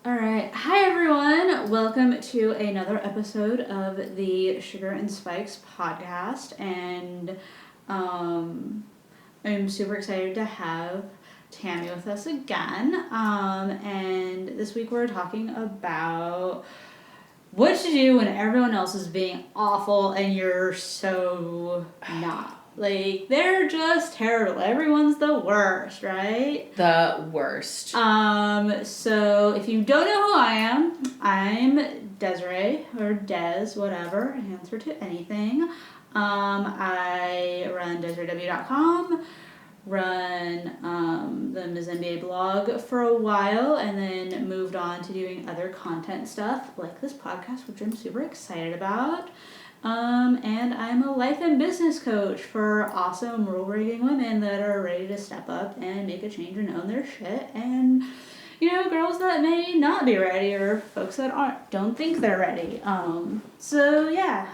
All right. Hi, everyone. Welcome to another episode of the Sugar and Spikes podcast. And I'm super excited to have Tammy with us again. And this week we're talking about what to do when everyone else is being awful and you're so not. Like, they're just terrible. Everyone's the worst, right? The worst. So if you don't know who I am, I'm Desiree, or Des, whatever, answer to anything. I run DesireeW.com, run the Ms. NBA blog for a while, and then moved on to doing other content stuff, like this podcast, which I'm super excited about. And I'm a life and business coach for awesome rule-breaking women that are ready to step up and make a change and own their shit. And, girls that may not be ready or folks that don't think they're ready. So yeah,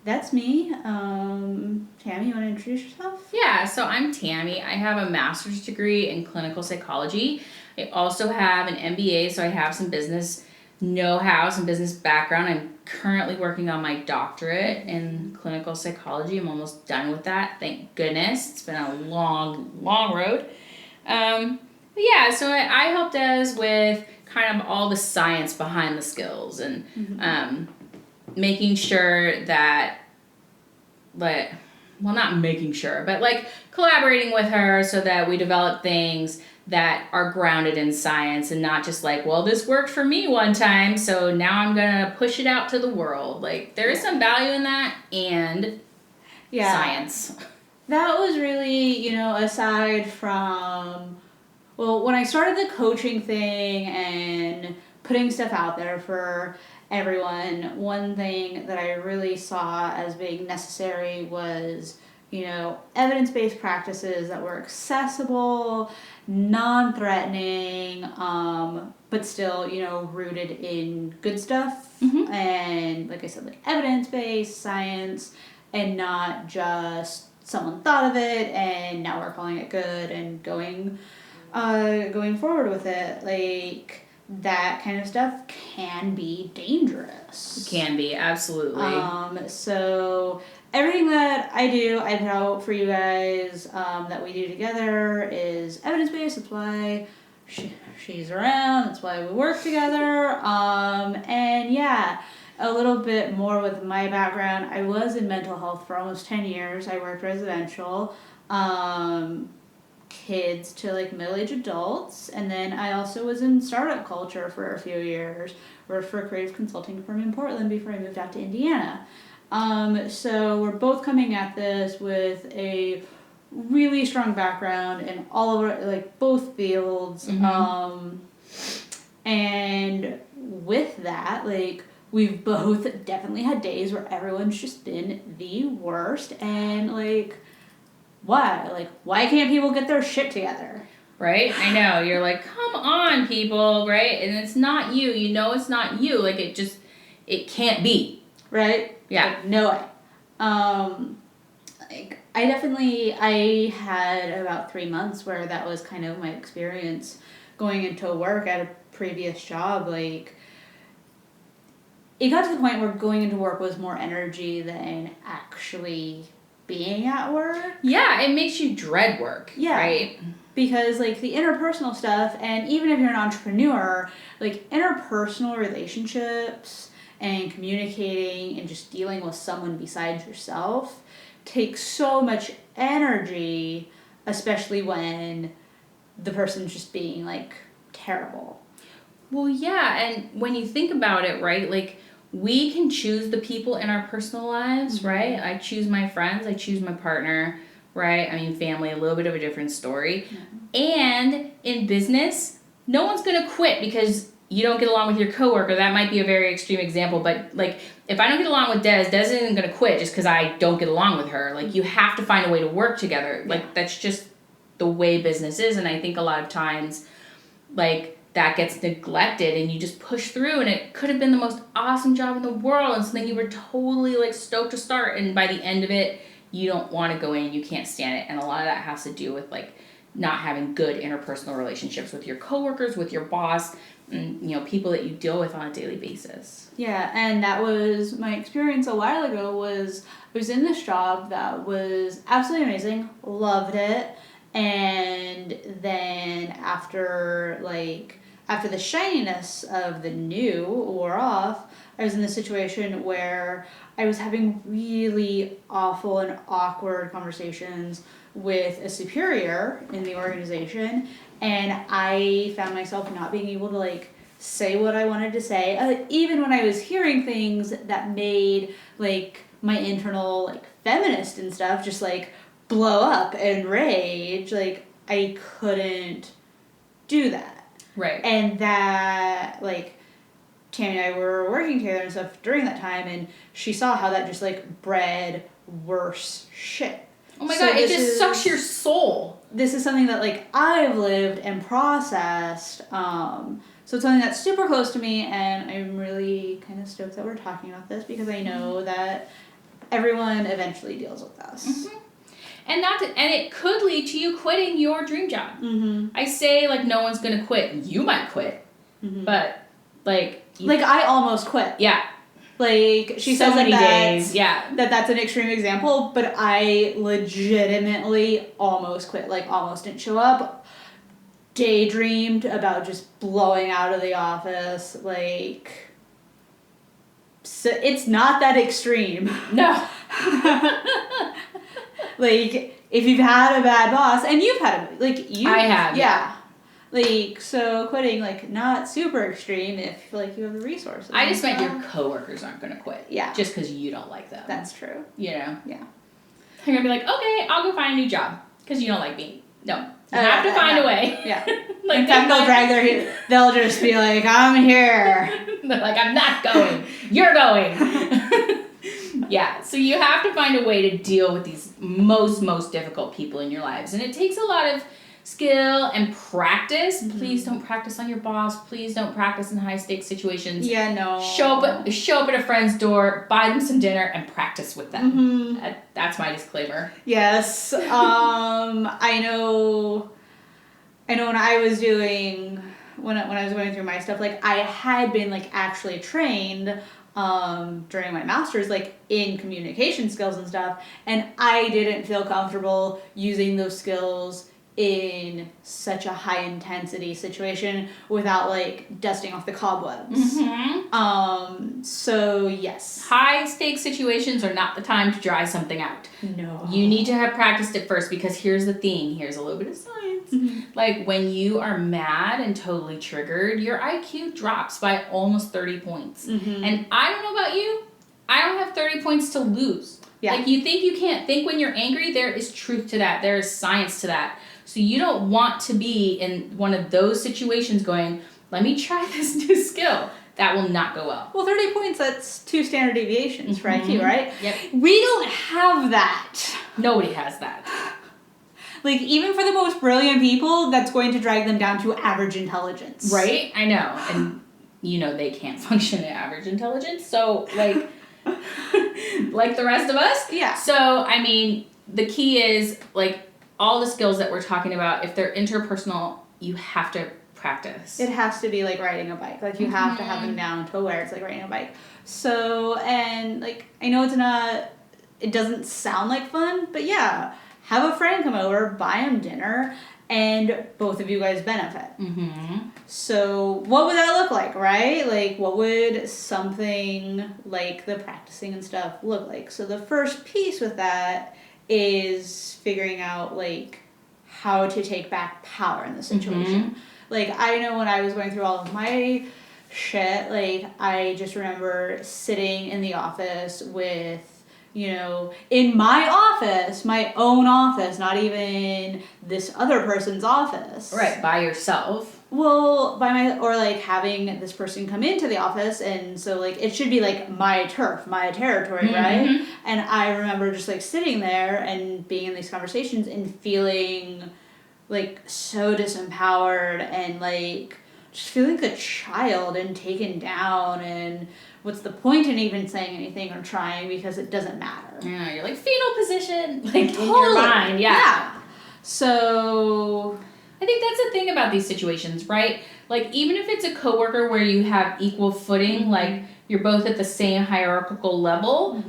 that's me. Tammy, you want to introduce yourself? Yeah, so I'm Tammy. I have a master's degree in clinical psychology. I also have an MBA, so I have some business know-how, some business background. I'm currently working on my doctorate in clinical psychology. I'm almost done with that, thank goodness. It's been a long, long road. But yeah, so I helped us with kind of all the science behind the skills and making sure that, not making sure, but collaborating with her so that we develop things that are grounded in science and not just this worked for me one time, so now I'm gonna push it out to the world. There is some value in that and science. That was really, aside from, when I started the coaching thing and putting stuff out there for everyone, one thing that I really saw as being necessary was, evidence-based practices that were accessible, non-threatening, but still, rooted in good stuff. Mm-hmm. And like I said, evidence-based science, and not just someone thought of it and now we're calling it good and going forward with it. That kind of stuff can be dangerous. It can be, absolutely. So everything that I do, I put out for you guys, that we do together is evidence-based. That's why she's around. That's why we work together. And yeah, a little bit more with my background. I was in mental health for almost 10 years. I worked residential. Kids to middle-aged adults, and then I also was in startup culture for a few years. Worked for a creative consulting firm in Portland before I moved out to Indiana. So we're both coming at this with a really strong background in all of our, both fields. Mm-hmm. And with that, we've both definitely had days where everyone's just been the worst, and why? Why can't people get their shit together? Right? I know. You're come on, people, right? And it's not you. You know it's not you. It can't be. Right? Yeah. No way. I had about 3 months where that was kind of my experience going into work at a previous job. It got to the point where going into work was more energy than actually being at work. Yeah, it makes you dread work. Yeah. Right? Because, the interpersonal stuff, and even if you're an entrepreneur, interpersonal relationships and communicating and just dealing with someone besides yourself takes so much energy, especially when the person's just being, terrible. Well, yeah, and when you think about it, right, we can choose the people in our personal lives, mm-hmm. right? I choose my friends, I choose my partner, right? I mean, family, a little bit of a different story. Mm-hmm. And in business, no one's going to quit because you don't get along with your coworker. That might be a very extreme example, but if I don't get along with Des isn't going to quit just because I don't get along with her. You have to find a way to work together. Yeah. That's just the way business is. And I think a lot of times, that gets neglected and you just push through, and it could have been the most awesome job in the world and something you were totally stoked to start, and by the end of it you don't want to go in, you can't stand it. And a lot of that has to do with not having good interpersonal relationships with your coworkers, with your boss, and, you know, people that you deal with on a daily basis. Yeah, and that was my experience a while ago. Was I was in this job that was absolutely amazing, loved it, and then after the shininess of the new wore off, I was in this situation where I was having really awful and awkward conversations with a superior in the organization, and I found myself not being able to like say what I wanted to say, even when I was hearing things that made like my internal like feminist and stuff just like blow up and rage. Like I couldn't do that. Right. And that, like, Tammy and I were working together and stuff during that time, and she saw how that just, like, bred worse shit. Oh my God, it just sucks your soul. This is something that, like, I've lived and processed, so it's something that's super close to me, and I'm really kind of stoked that we're talking about this, because I know that everyone eventually deals with this. Mm-hmm. And it could lead to you quitting your dream job. Mm-hmm. I say, like, no one's gonna quit. You might quit, but like, I almost quit. Yeah. Like she so says many that days. Yeah. That's an extreme example, but I legitimately almost quit. Like almost didn't show up. Daydreamed about just blowing out of the office. Like, so it's not that extreme. No. Like, if you've had a bad boss, and you've had I have. Yeah. Like, so quitting, like, not super extreme if, like, you have the resources. I just meant your coworkers aren't going to quit. Yeah. Just because you don't like them. That's true. You know? Yeah. They're going to be like, okay, I'll go find a new job because you don't like me. No. You have to find a way. Yeah. Like, in fact, they'll just be like, I'm here. They're like, I'm not going. You're going. Yeah, so you have to find a way to deal with these most difficult people in your lives. And it takes a lot of skill and practice. Mm-hmm. Please don't practice on your boss. Please don't practice in high-stakes situations. Yeah, no. Show up at a friend's door, buy them some dinner, and practice with them. Mm-hmm. That's my disclaimer. Yes. I know when I was doing... When I was going through my stuff, like, I had been, like, actually trained... during my master's, like, in communication skills and stuff, and I didn't feel comfortable using those skills in such a high intensity situation without, like, dusting off the cobwebs. Mm-hmm. So yes. High stakes situations are not the time to dry something out. No. You need to have practiced it first, because here's the thing. Here's a little bit of science. Mm-hmm. Like, when you are mad and totally triggered, your IQ drops by almost 30 points. Mm-hmm. And I don't know about you, I don't have 30 points to lose. Yeah. Like, you think you can't think when you're angry, there is truth to that. There is science to that. So you don't want to be in one of those situations going, let me try this new skill. That will not go well. Well, 30 points, that's 2 standard deviations for IQ, right? Yep. We don't have that. Nobody has that. Like, even for the most brilliant people, that's going to drag them down to average intelligence. Right? I know. And, you know, they can't function at average intelligence. So, like, like the rest of us. Yeah. So, I mean, the key is, like, all the skills that we're talking about, if they're interpersonal, you have to practice. It has to be like riding a bike. Like, you have to have them down to where it's like riding a bike. So, and, like, I know it doesn't sound like fun, but yeah. Have a friend come over, buy them dinner, and both of you guys benefit. Mm-hmm. So what would that look like, right? Like, what would something like the practicing and stuff look like? So the first piece with that is figuring out, like, how to take back power in the situation. Mm-hmm. Like, I know when I was going through all of my shit, like, I just remember sitting in the office with, you know, in my office, my own office, not even this other person's office. Right, by yourself. Well, or like having this person come into the office, and so like it should be like my turf, my territory, mm-hmm. right? And I remember just like sitting there and being in these conversations and feeling like so disempowered and like just feeling like a child and taken down, and what's the point in even saying anything or trying, because it doesn't matter. Yeah, you're like fetal position, like totally. In your mind, yeah. So I think that's the thing about these situations, right? Like, even if it's a coworker where you have equal footing, like you're both at the same hierarchical level,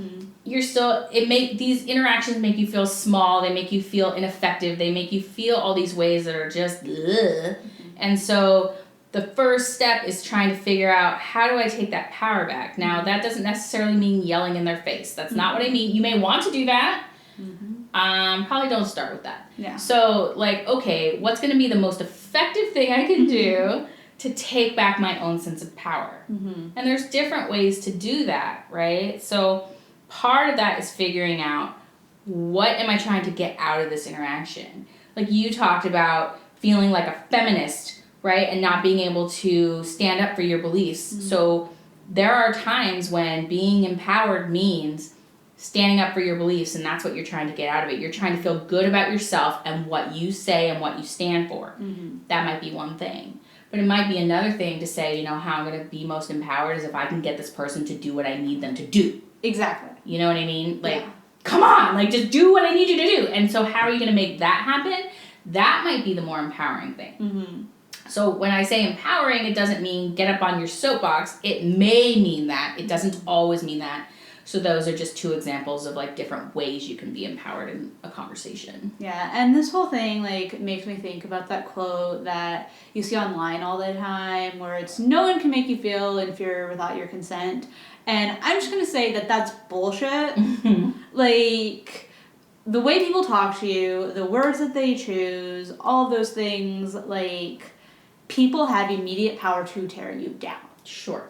you're still, these interactions make you feel small, they make you feel ineffective, they make you feel all these ways that are just ugh. And so the first step is trying to figure out, how do I take that power back? Now, that doesn't necessarily mean yelling in their face. That's not what I mean. You may want to do that. Probably don't start with that. Yeah. So, like, okay, what's going to be the most effective thing I can do to take back my own sense of power? And there's different ways to do that, right? So part of that is figuring out, what am I trying to get out of this interaction? Like, you talked about feeling like a feminist, right? And not being able to stand up for your beliefs. So there are times when being empowered means standing up for your beliefs, and that's what you're trying to get out of it. You're trying to feel good about yourself and what you say and what you stand for. That might be one thing. But it might be another thing to say, you know, how I'm going to be most empowered is if I can get this person to do what I need them to do. Exactly. You know what I mean? Like, come on, like, just do what I need you to do. And so how are you going to make that happen? That might be the more empowering thing. So when I say empowering, it doesn't mean get up on your soapbox. It may mean that. It doesn't always mean that. So those are just two examples of, like, different ways you can be empowered in a conversation. Yeah, and this whole thing, like, makes me think about that quote that you see online all the time where it's, no one can make you feel inferior without your consent. And I'm just going to say that that's bullshit. Like, the way people talk to you, the words that they choose, all of those things, like, people have immediate power to tear you down. Sure.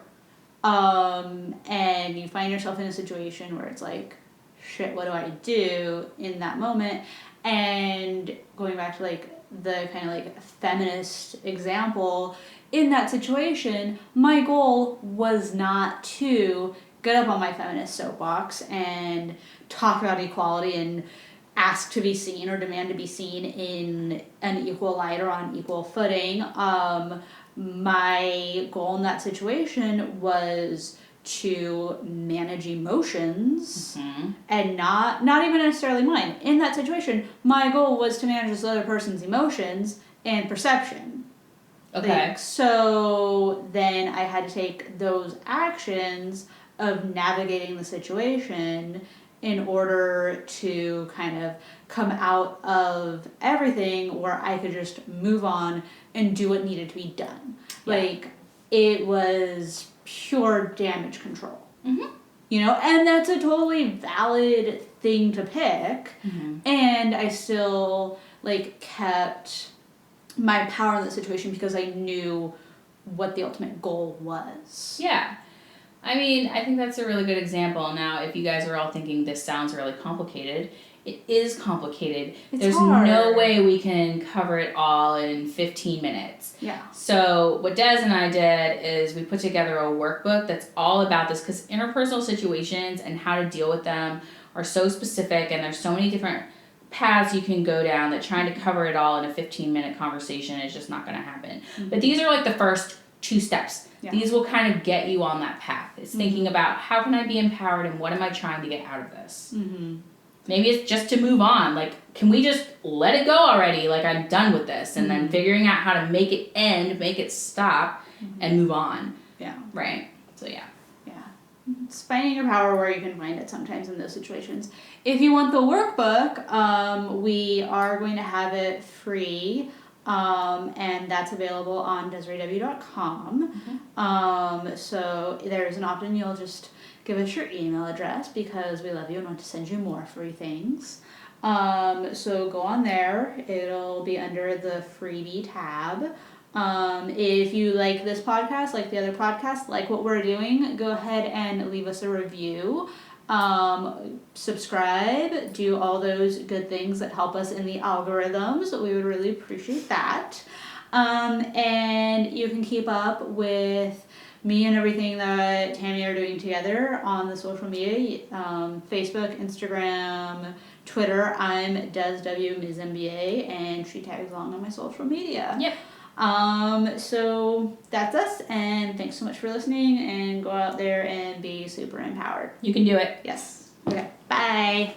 And you find yourself in a situation where it's like, shit, what do I do in that moment? And going back to, like, the kind of, like, feminist example, in that situation, my goal was not to get up on my feminist soapbox and talk about equality and ask to be seen or demand to be seen in an equal light or on equal footing. My goal in that situation was to manage emotions and not even necessarily mine. In that situation, my goal was to manage this other person's emotions and perception. Okay. Like, so then I had to take those actions of navigating the situation in order to kind of come out of everything where I could just move on and do what needed to be done. Yeah. Like, it was pure damage control. You know, and that's a totally valid thing to pick. And I still, like, kept my power in the situation because I knew what the ultimate goal was. Yeah. I mean, I think that's a really good example. Now, if you guys are all thinking this sounds really complicated, it is complicated. There's hard. no way we can cover it all in 15 minutes. Yeah. So what Des and I did is we put together a workbook that's all about this, because interpersonal situations and how to deal with them are so specific, and there's so many different paths you can go down that trying to cover it all in a 15-minute conversation is just not going to happen. But these are like the first 2 steps. Yeah. These will kind of get you on that path. It's thinking about, how can I be empowered and what am I trying to get out of this? Maybe it's just to move on. Like, can we just let it go already? Like, I'm done with this. And then figuring out how to make it end, make it stop, and move on. Yeah. Right? So, yeah. Yeah. It's finding your power where you can find it sometimes in those situations. If you want the workbook, we are going to have it free. And that's available on DesireeW.com. So there's an opt-in. You'll just give us your email address because we love you and want to send you more free things. So go on there. It'll be under the freebie tab. If you like this podcast, like the other podcasts, like what we're doing, go ahead and leave us a review. Subscribe, do all those good things that help us in the algorithms. We would really appreciate that. And you can keep up with me and everything that Tammy are doing together on the social media, Facebook, Instagram, Twitter. I'm Des W. Ms. MBA, and she tags along on my social media. Yep. So that's us, and thanks so much for listening, and go out there and be super empowered. You can do it. Yes. Okay. Bye.